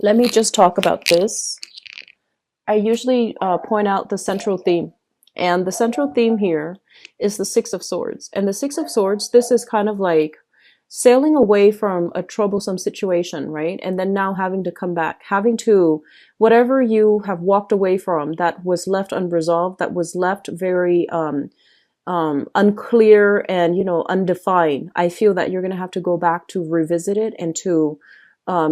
Let me just talk about this. I usually point out the central theme. And the central theme here is the Six of Swords. And the Six of Swords, this is kind of like sailing away from a troublesome situation, right? And then now having to come back, having to, whatever you have walked away from that was left unresolved, that was left very unclear and, undefined. I feel that you're going to have to go back to revisit it and to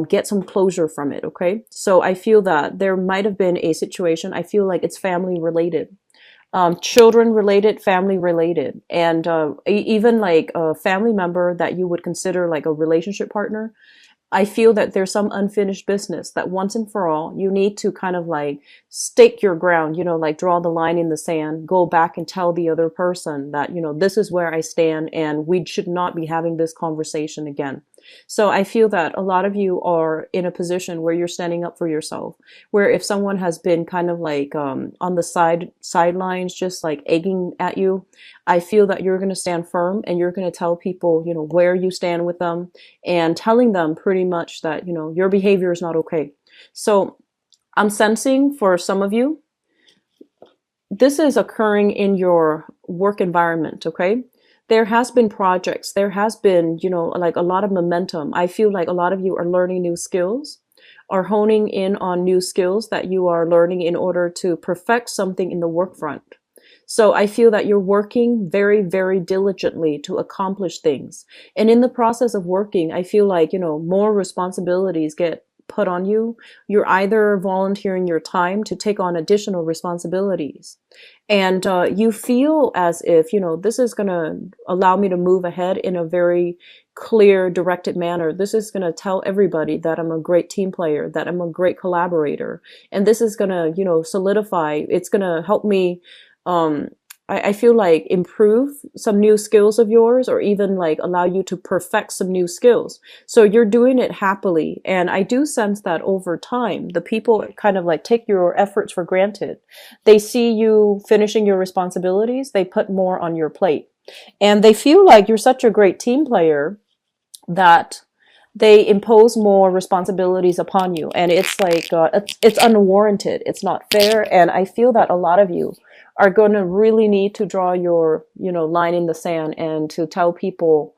get some closure from it. Okay. So I feel that there might have been a situation. I feel like it's family related, children related, family related, and even like a family member that you would consider like a relationship partner. I feel that there's some unfinished business that once and for all, you need to kind of like stake your ground, like draw the line in the sand, go back and tell the other person that, this is where I stand and we should not be having this conversation again. So I feel that a lot of you are in a position where you're standing up for yourself, where if someone has been kind of like on the sidelines, just like egging at you, I feel that you're going to stand firm and you're going to tell people, where you stand with them and telling them pretty much that, your behavior is not okay. So I'm sensing for some of you, this is occurring in your work environment, okay? There has been projects, there has been, like a lot of momentum. I feel like a lot of you are learning new skills, are honing in on new skills that you are learning in order to perfect something in the work front. So I feel that you're working very, very diligently to accomplish things. And in the process of working, I feel like, more responsibilities get put on you. You're either volunteering your time to take on additional responsibilities. And you feel as if, this is going to allow me to move ahead in a very clear, directed manner. This is going to tell everybody that I'm a great team player, that I'm a great collaborator. And this is going to, solidify. It's going to help me um, I feel like improve some new skills of yours or even like allow you to perfect some new skills. So you're doing it happily. And I do sense that over time, the people kind of like take your efforts for granted. They see you finishing your responsibilities. They put more on your plate and they feel like you're such a great team player that they impose more responsibilities upon you. And it's like, it's unwarranted. It's not fair. And I feel that a lot of you are going to really need to draw your, line in the sand and to tell people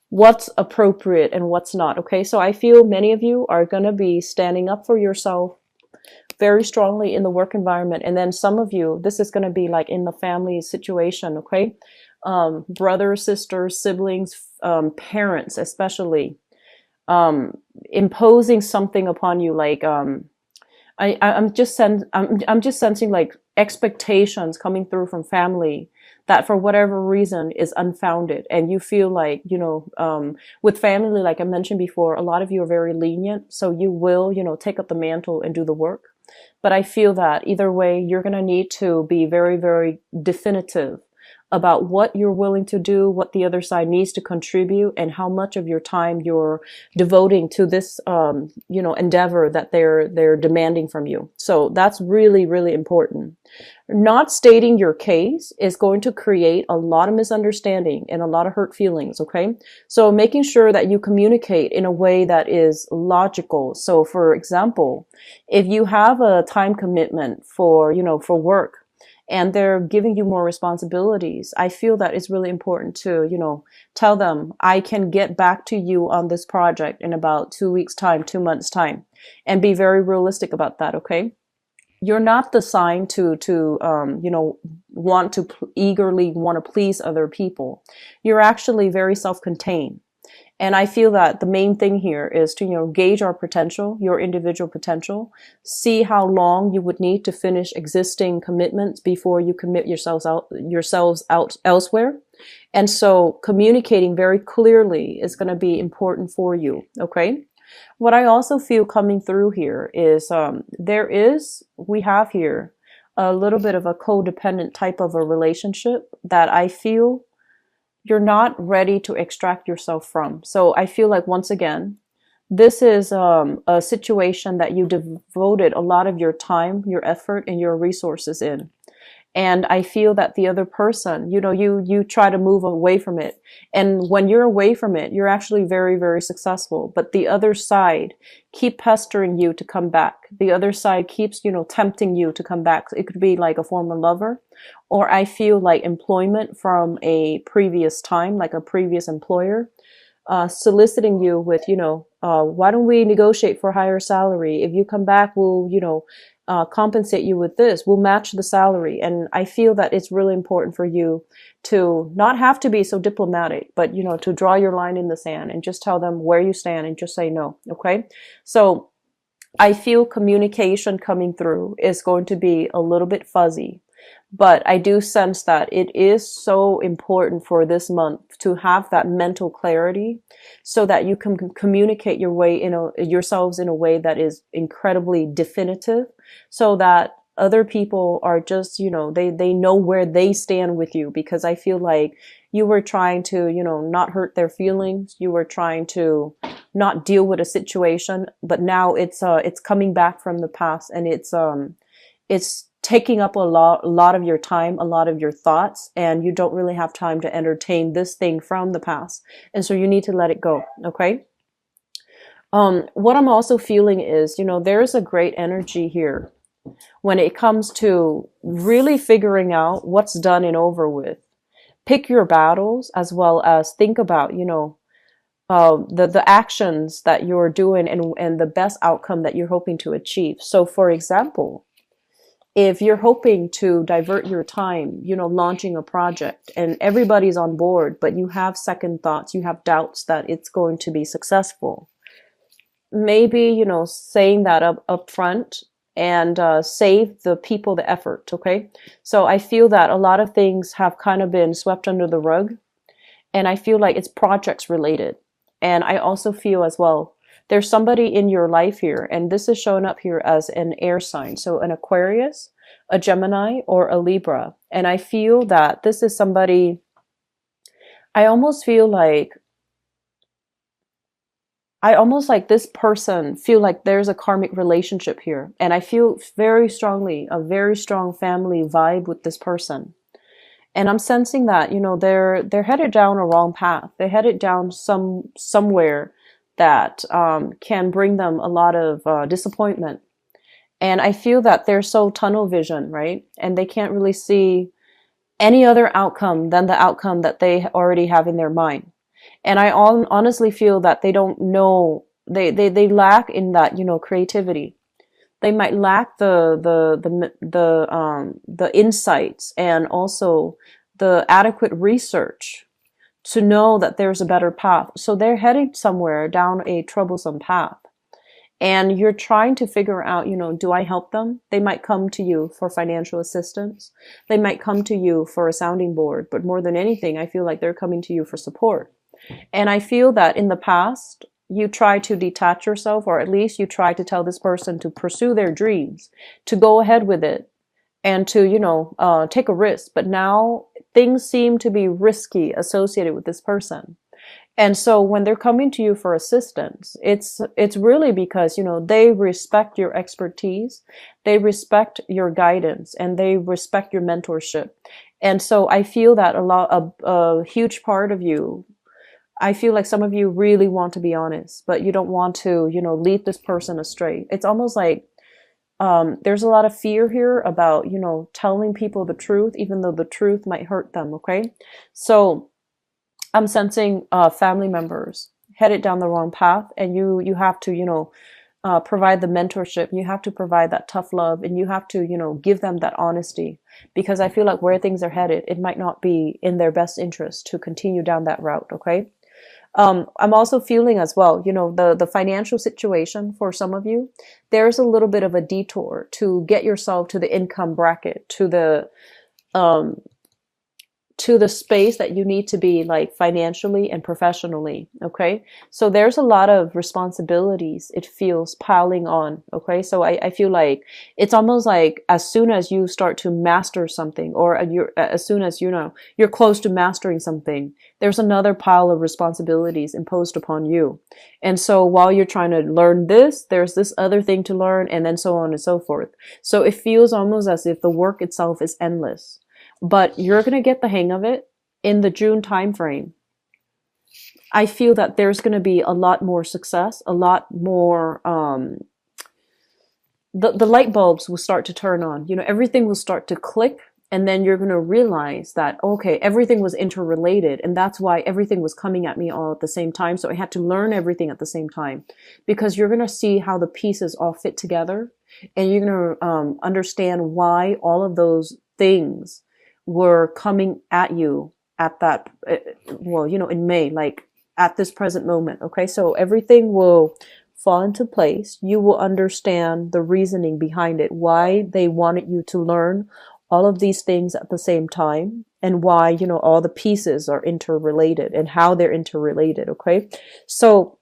what's appropriate and what's not. Okay. So I feel many of you are going to be standing up for yourself very strongly in the work environment. And then some of you, this is going to be like in the family situation. Okay. Brothers, sisters, siblings, parents, especially, imposing something upon you. Like, I'm just sensing like expectations coming through from family that for whatever reason is unfounded. And you feel like, with family, like I mentioned before, a lot of you are very lenient. So you will, take up the mantle and do the work. But I feel that either way, you're going to need to be very, very definitive about what you're willing to do, what the other side needs to contribute, and how much of your time you're devoting to this, endeavor that they're demanding from you. So that's really, really important. Not stating your case is going to create a lot of misunderstanding and a lot of hurt feelings. Okay. So making sure that you communicate in a way that is logical. So for example, if you have a time commitment for work, and they're giving you more responsibilities, I feel that it's really important to, tell them, I can get back to you on this project in about 2 weeks time, 2 months time, and be very realistic about that. Okay. You're not the sign to want to eagerly want to please other people. You're actually very self-contained. And I feel that the main thing here is to, gauge our potential, your individual potential, see how long you would need to finish existing commitments before you commit yourselves out elsewhere. And so communicating very clearly is going to be important for you. Okay. What I also feel coming through here is, we have here a little bit of a codependent type of a relationship that I feel you're not ready to extract yourself from. So I feel like once again, this is a situation that you devoted a lot of your time, your effort, and your resources in. And I feel that the other person, you try to move away from it. And when you're away from it, you're actually very, very successful. But the other side keep pestering you to come back. The other side keeps, tempting you to come back. It could be like a former lover, or I feel like employment from a previous time, like a previous employer, soliciting you with, why don't we negotiate for a higher salary? If you come back, we'll, compensate you with this. We'll match the salary. And I feel that it's really important for you to not have to be so diplomatic, but, to draw your line in the sand and just tell them where you stand and just say no. Okay. So I feel communication coming through is going to be a little bit fuzzy, but I do sense that it is so important for this month to have that mental clarity so that you can communicate yourselves in a way that is incredibly definitive, so that other people are just, they know where they stand with you. Because I feel like you were trying to, not hurt their feelings. You were trying to not deal with a situation, but now it's coming back from the past, and it's taking up a lot of your time, a lot of your thoughts, and you don't really have time to entertain this thing from the past. And so you need to let it go. Okay. What I'm also feeling is, there's a great energy here when it comes to really figuring out what's done and over with. Pick your battles, as well as think about, the actions that you're doing and the best outcome that you're hoping to achieve. So for example, if you're hoping to divert your time, launching a project and everybody's on board, but you have second thoughts, you have doubts that it's going to be successful, maybe, saying that up front and save the people the effort. Okay. So I feel that a lot of things have kind of been swept under the rug, and I feel like it's projects related. And I also feel as well, there's somebody in your life here, and this is showing up here as an air sign. So an Aquarius, a Gemini, or a Libra. And I feel that this is somebody, I almost like this person feel like there's a karmic relationship here. And I feel very strongly a very strong family vibe with this person. And I'm sensing that, they're headed down a wrong path. They're headed down somewhere that can bring them a lot of disappointment. And I feel that they're so tunnel vision, right? And they can't really see any other outcome than the outcome that they already have in their mind. And I honestly feel that they don't know, they lack in that, creativity. They might lack the insights and also the adequate research to know that there's a better path. So they're heading somewhere down a troublesome path. And you're trying to figure out, do I help them? They might come to you for financial assistance. They might come to you for a sounding board. But more than anything, I feel like they're coming to you for support. And I feel that in the past, you try to detach yourself, or at least you try to tell this person to pursue their dreams, to go ahead with it, and to, take a risk. But now things seem to be risky associated with this person. And so when they're coming to you for assistance, it's really because, they respect your expertise, they respect your guidance, and they respect your mentorship. And so I feel that a huge part of you, I feel like some of you really want to be honest, but you don't want to, lead this person astray. It's almost like there's a lot of fear here about, telling people the truth, even though the truth might hurt them. Okay. So I'm sensing family members headed down the wrong path, and you have to, provide the mentorship. You have to provide that tough love, and you have to, give them that honesty, because I feel like where things are headed, it might not be in their best interest to continue down that route. Okay. I'm also feeling as well, the financial situation for some of you, there's a little bit of a detour to get yourself to the income bracket, to the, to the space that you need to be, like financially and professionally. Okay. So there's a lot of responsibilities, it feels, piling on. Okay. So I feel like it's almost like as soon as you start to master something, or as soon as, you're close to mastering something, there's another pile of responsibilities imposed upon you. And so while you're trying to learn this, there's this other thing to learn, and then so on and so forth. So it feels almost as if the work itself is endless, but you're going to get the hang of it in the June timeframe. I feel that there's going to be a lot more success, a lot more, the light bulbs will start to turn on, everything will start to click. And then you're going to realize that, okay, everything was interrelated. And that's why everything was coming at me all at the same time. So I had to learn everything at the same time, because you're going to see how the pieces all fit together. And you're going to understand why all of those things were coming at you at that, well, in May, like at this present moment. Okay. So everything will fall into place. You will understand the reasoning behind it, why they wanted you to learn all of these things at the same time, and why, all the pieces are interrelated and how they're interrelated. Okay. So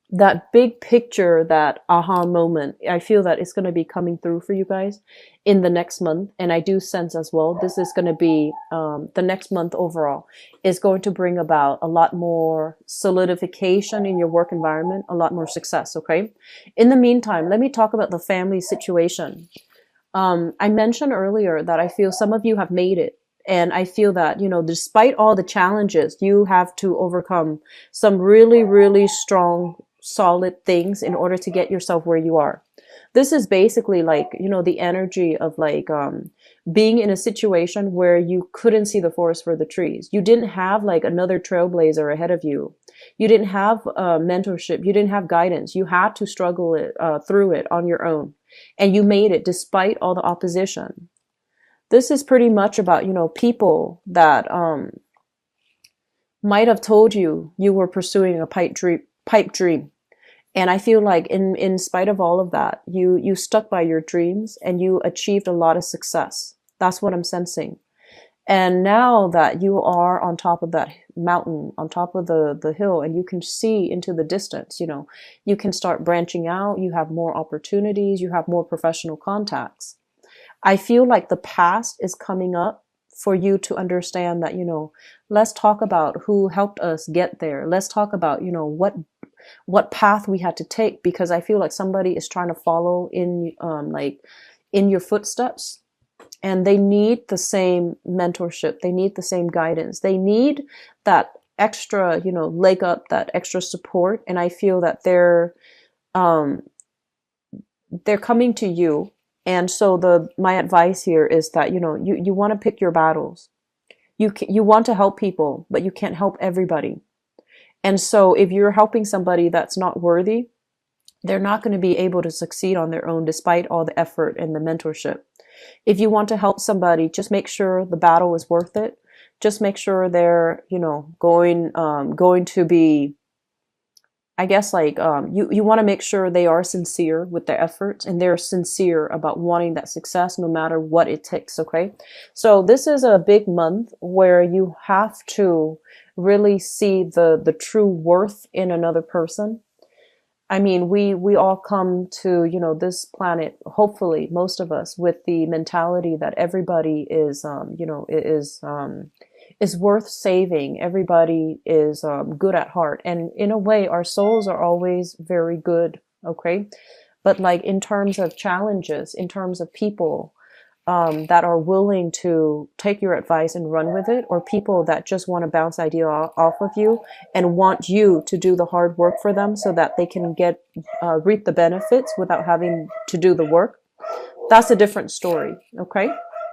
that big picture, that aha moment, I feel that it's going to be coming through for you guys in the next month. And I do sense as well, this is going to be, the next month overall is going to bring about a lot more solidification in your work environment, a lot more success. Okay. In the meantime, let me talk about the family situation. I mentioned earlier that I feel some of you have made it. And I feel that, despite all the challenges, you have to overcome some really, really strong, solid things in order to get yourself where you are. This is basically like, the energy of like, being in a situation where you couldn't see the forest for the trees. You didn't have like another trailblazer ahead of you. You didn't have mentorship. You didn't have guidance. You had to struggle through it on your own. And you made it despite all the opposition. This is pretty much about, people that might have told you you were pursuing a pipe dream. And I feel like in spite of all of that, you stuck by your dreams and you achieved a lot of success. That's what I'm sensing. And now that you are on top of that mountain, on top of the hill, and you can see into the distance, you can start branching out. You have more opportunities. You have more professional contacts. I feel like the past is coming up for you to understand that, let's talk about who helped us get there. Let's talk about, what path we had to take, because I feel like somebody is trying to follow in, in your footsteps. And they need the same mentorship. They need the same guidance. They need that extra, leg up, that extra support. And I feel that they're coming to you. And so my advice here is that, you want to pick your battles. You want to help people, but you can't help everybody. And so if you're helping somebody that's not worthy, they're not going to be able to succeed on their own, despite all the effort and the mentorship. If you want to help somebody, just make sure the battle is worth it. Just make sure they're, going to be, I guess, like, you want to make sure they are sincere with their efforts, and they're sincere about wanting that success no matter what it takes. Okay. So this is a big month where you have to really see the true worth in another person. I mean, we all come to, this planet, hopefully most of us, with the mentality that everybody is, is worth saving. Everybody is good at heart. And in a way, our souls are always very good. Okay. But like in terms of challenges, in terms of people that are willing to take your advice and run with it, or people that just want to bounce idea off of you and want you to do the hard work for them so that they can reap the benefits without having to do the work, that's a different story. Okay.